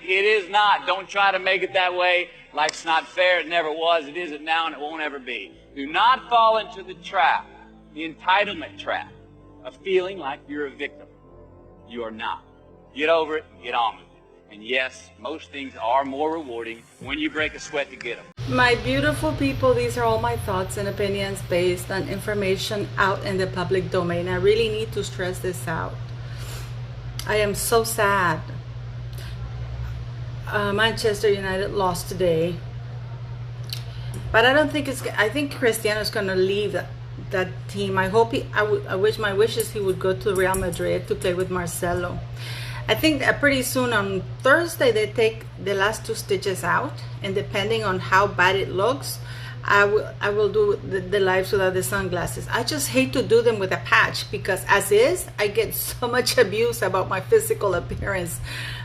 It is not. Don't try to make it that way. Life's not fair. It never was. It isn't now, and it won't ever be. Do not fall into the trap, the entitlement trap, of feeling like you're a victim. You are not. Get over it and get on with it. And yes, most things are more rewarding when you break a sweat to get them. My beautiful people, these are all my thoughts and opinions based on information out in the public domain. I really need to stress this out. I am so sad. Manchester United lost today, but I don't think it's. I think Cristiano's going to leave that team. I hope he. I wish my wishes he would go to Real Madrid to play with Marcelo. I think that pretty soon on Thursday they take the last 2 stitches out, and depending on how bad it looks, I will do the lives without the sunglasses. I just hate to do them with a patch, because as is, I get so much abuse about my physical appearance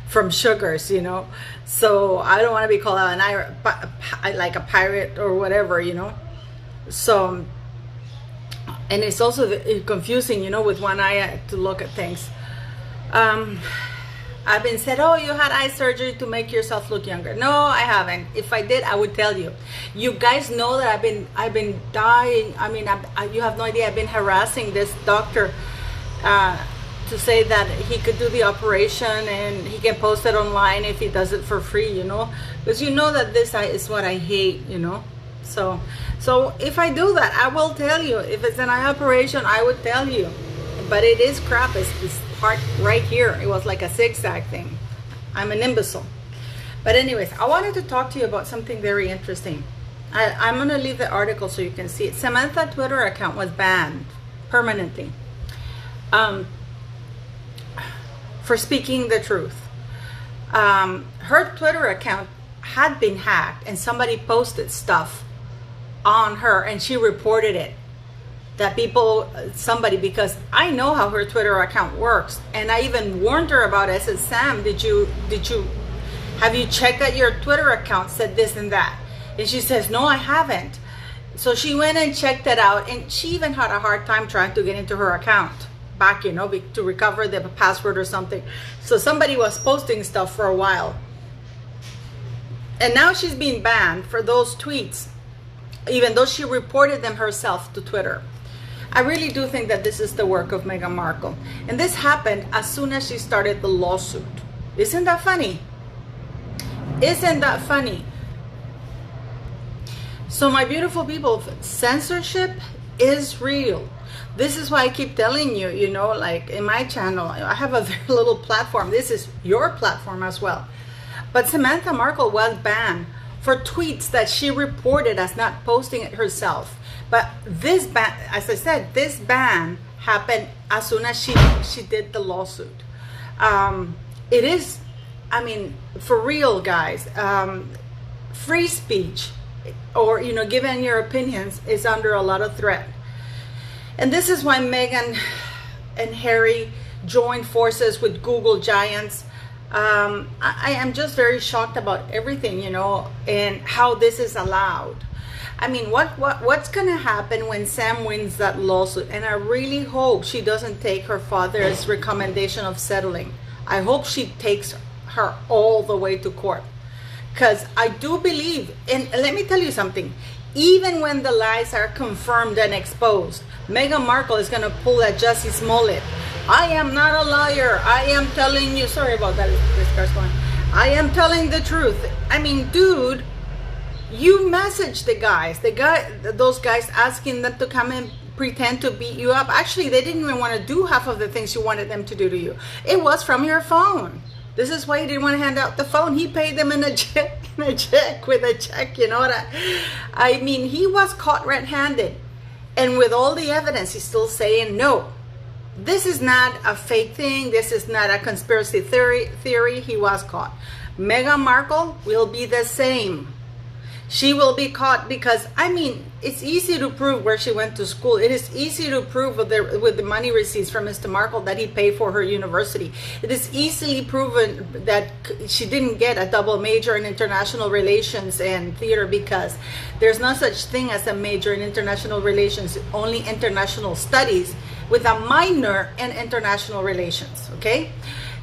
from sugars, you know. So I don't want to be called out like a pirate or whatever, you know. So, and it's also confusing, you know, with one eye to look at things. I've been said, oh, you had eye surgery to make yourself look younger. No, I haven't. If I did, I would tell you. You guys know that I've been dying. I mean, you have no idea. I've been harassing this doctor to say that he could do the operation and he can post it online if he does it for free, you know, because you know that this is what I hate, you know. So if I do that, I will tell you. If it's an eye operation, I would tell you. But it is crap. It's part right here. It was like a zigzag thing. I'm an imbecile. But anyways, I wanted to talk to you about something very interesting. I'm going to leave the article so you can see it. Samantha's Twitter account was banned permanently for speaking the truth. Her Twitter account had been hacked and somebody posted stuff on her and she reported it. That somebody, because I know how her Twitter account works, and I even warned her about it. I said, Sam, have you checked that your Twitter account said this and that? And she says, no, I haven't. So she went and checked it out, and she even had a hard time trying to get into her account back, you know, to recover the password or something. So somebody was posting stuff for a while. And now she's being banned for those tweets, even though she reported them herself to Twitter. I really do think that this is the work of Meghan Markle. And this happened as soon as she started the lawsuit. Isn't that funny? Isn't that funny? So my beautiful people, censorship is real. This is why I keep telling you, you know, like in my channel, I have a very little platform. This is your platform as well. But Samantha Markle was banned for tweets that she reported as not posting it herself. But this ban, as I said, this ban happened as soon as she did the lawsuit. It is, I mean, for real, guys. Free speech, or, you know, giving your opinions, is under a lot of threat. And this is why Meghan and Harry joined forces with Google giants. I am just very shocked about everything, you know, and how this is allowed. I mean, what's going to happen when Sam wins that lawsuit? And I really hope she doesn't take her father's recommendation of settling. I hope she takes her all the way to court. Because I do believe, and let me tell you something, even when the lies are confirmed and exposed, Meghan Markle is going to pull a Jussie Smollett. I am not a liar. I am telling you. Sorry about that. This car's going. I am telling the truth. I mean, dude, you messaged those guys asking them to come and pretend to beat you up. Actually, they didn't even want to do half of the things you wanted them to do to you. It was from your phone. This is why he didn't want to hand out the phone. He paid them with a check, you know what I mean, he was caught red-handed. And with all the evidence, he's still saying no. This is not a fake thing. This is not a conspiracy theory. He was caught. Meghan Markle will be the same. She will be caught because, I mean, it's easy to prove where she went to school. It is easy to prove with the money receipts from Mr. Markle that he paid for her university. It is easily proven that she didn't get a double major in international relations and theater, because there's no such thing as a major in international relations, only international studies with a minor in international relations, okay?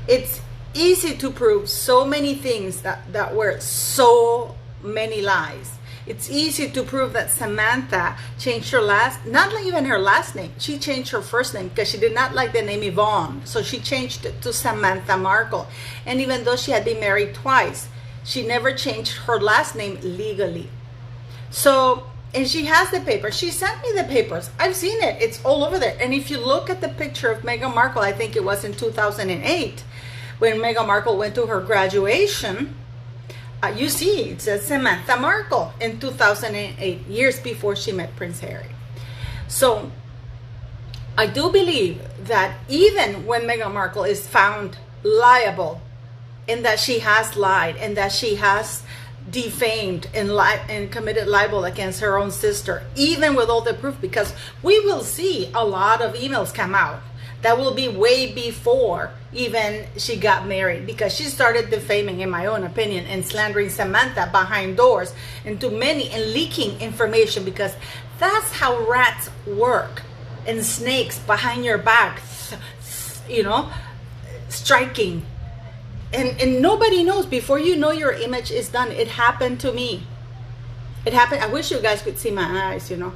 It's easy to prove so many things that were so many lies. It's easy to prove that Samantha changed her not even her last name. She changed her first name because she did not like the name Yvonne. So she changed it to Samantha Markle. And even though she had been married twice, she never changed her last name legally. So, and she has the papers. She sent me the papers. I've seen it. It's all over there. And if you look at the picture of Meghan Markle, I think it was in 2008, when Meghan Markle went to her graduation, you see, it says Samantha Markle in 2008, years before she met Prince Harry. So I do believe that even when Meghan Markle is found liable, and that she has lied, and that she has defamed and committed libel against her own sister, even with all the proof, because we will see a lot of emails come out that will be way before even she got married, because she started defaming, in my own opinion, and slandering Samantha behind doors and to many, and leaking information, because that's how rats work, and snakes behind your back, you know, striking. And nobody knows. Before you know, your image is done. It happened to me. It happened. I wish you guys could see my eyes, you know.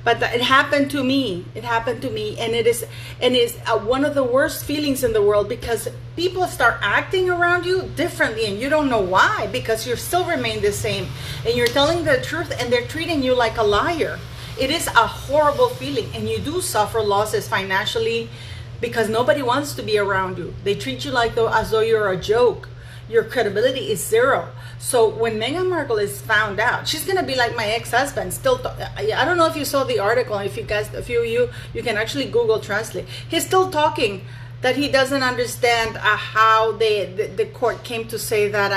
But it happened to me. It happened to me, and it's one of the worst feelings in the world, because people start acting around you differently, and you don't know why, because you still remain the same, and you're telling the truth, and they're treating you like a liar. It is a horrible feeling, and you do suffer losses financially, because nobody wants to be around you. They treat you as though you're a joke. Your credibility is zero. So when Meghan Markle is found out, she's gonna be like my ex-husband. I don't know if you saw the article. If you guys, a few of you can actually Google Translate. He's still talking that he doesn't understand how the court came to say that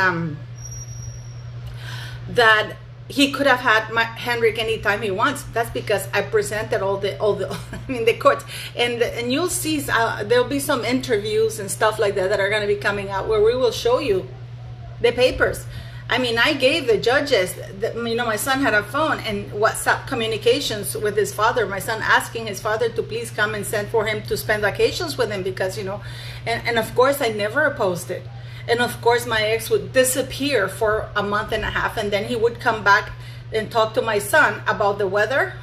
that he could have had Henrik anytime he wants. That's because I presented all the I mean, the courts, and you'll see there'll be some interviews and stuff like that are going to be coming out where we will show you the papers. I mean, I gave the judges, you know, my son had a phone and WhatsApp communications with his father, my son asking his father to please come and send for him to spend vacations with him, because, you know, and of course I never opposed it. And of course my ex would disappear for a month and a half, and then he would come back and talk to my son about the weather.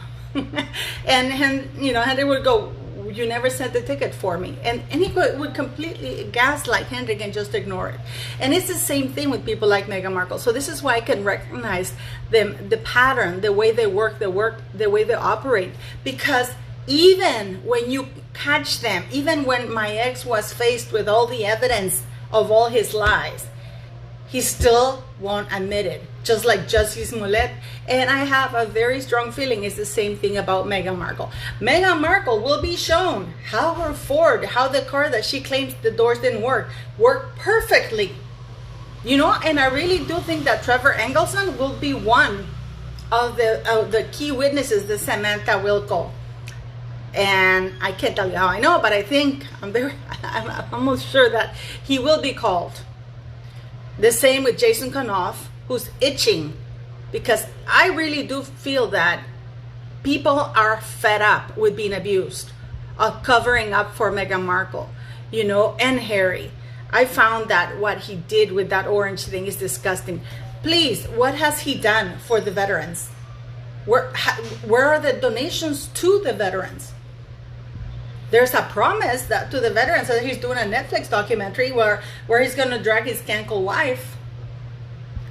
and you know, Henry would go, you never sent the ticket for me, and he would completely gaslight Henrik and just ignore it. And it's the same thing with people like Meghan Markle. So this is why I can recognize them, the pattern, the way they work, the way they operate, because even when you catch them, even when my ex was faced with all the evidence of all his lies, he still won't admit it, just like Justice Smollett. And I have a very strong feeling it's the same thing about Meghan Markle. Meghan Markle will be shown how her Ford, how the car that she claims the doors didn't worked perfectly. You know, and I really do think that Trevor Engelson will be one of the key witnesses that Samantha will call. And I can't tell you how I know, but I think I'm almost sure that he will be called. The same with Jason Knauff, who's itching, because I really do feel that people are fed up with being abused, of covering up for Meghan Markle, you know, and Harry. I found that what he did with that orange thing is disgusting. Please, what has he done for the veterans? Where are the donations to the veterans? There's a promise that to the veterans that he's doing a Netflix documentary where he's going to drag his cancel wife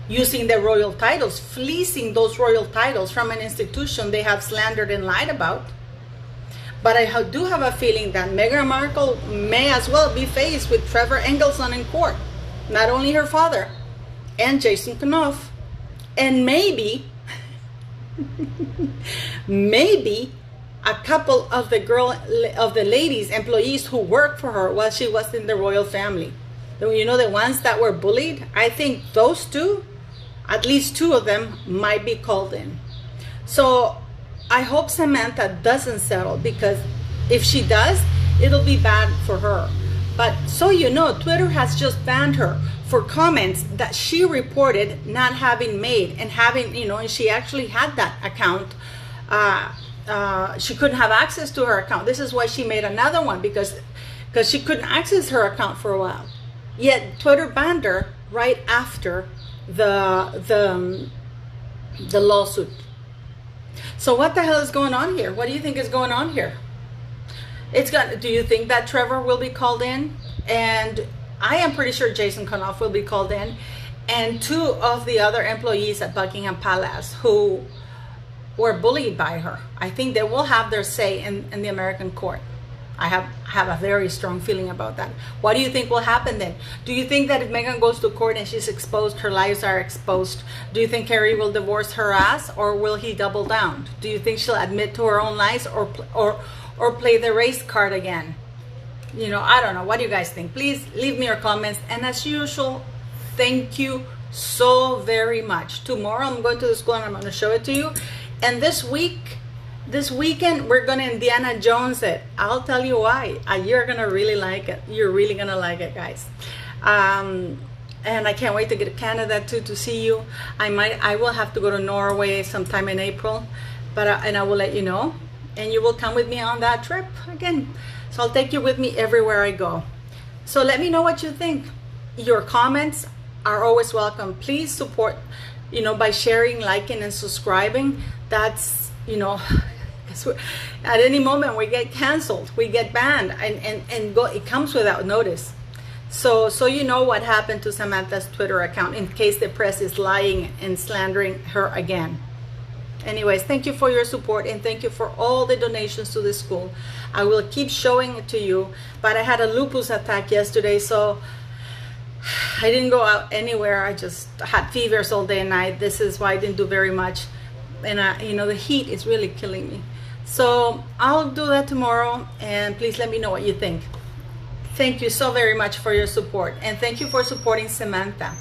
using the royal titles, fleecing those royal titles from an institution they have slandered and lied about. But I do have a feeling that Meghan Markle may as well be faced with Trevor Engelson in court. Not only her father, and Jason Knauff, and maybe a couple of the ladies, employees who worked for her while she was in the royal family. You know, the ones that were bullied. I think those two, at least two of them, might be called in. So I hope Samantha doesn't settle, because if she does, it'll be bad for her. But so you know, Twitter has just banned her for comments that she reported not having made, and having, you know, and she actually had that account. She couldn't have access to her account. This is why she made another one, because she couldn't access her account for a while. Yet Twitter banned her right after the lawsuit. So what the hell is going on here? What do you think is going on here? Do you think that Trevor will be called in? And I am pretty sure Jason Knauff will be called in. And 2 of the other employees at Buckingham Palace who were bullied by her, I think they will have their say in the American court. I have a very strong feeling about that. What do you think will happen then? Do you think that if Meghan goes to court and she's exposed, her lies are exposed, do you think Harry will divorce her ass, or will he double down? Do you think she'll admit to her own lies, or play the race card again? You know, I don't know. What do you guys think? Please leave me your comments. And as usual, thank you so very much. Tomorrow I'm going to the school and I'm going to show it to you. And this weekend we're going to Indiana Jones it. I'll tell you why. You're going to really like it. You're really going to like it, guys. And I can't wait to get to Canada too, to see you. I will have to go to Norway sometime in April, and I will let you know. And you will come with me on that trip again. So I'll take you with me everywhere I go. So let me know what you think. Your comments are always welcome. Please support, by sharing, liking, and subscribing. That's, at any moment we get canceled, we get banned, and it comes without notice. So you know what happened to Samantha's Twitter account, in case the press is lying and slandering her again. Anyways, thank you for your support, and thank you for all the donations to the school. I will keep showing it to you, but I had a lupus attack yesterday, so I didn't go out anywhere. I just had fevers all day and night. This is why I didn't do very much. And the heat is really killing me. So I'll do that tomorrow, and please let me know what you think. Thank you so very much for your support, and thank you for supporting Samantha.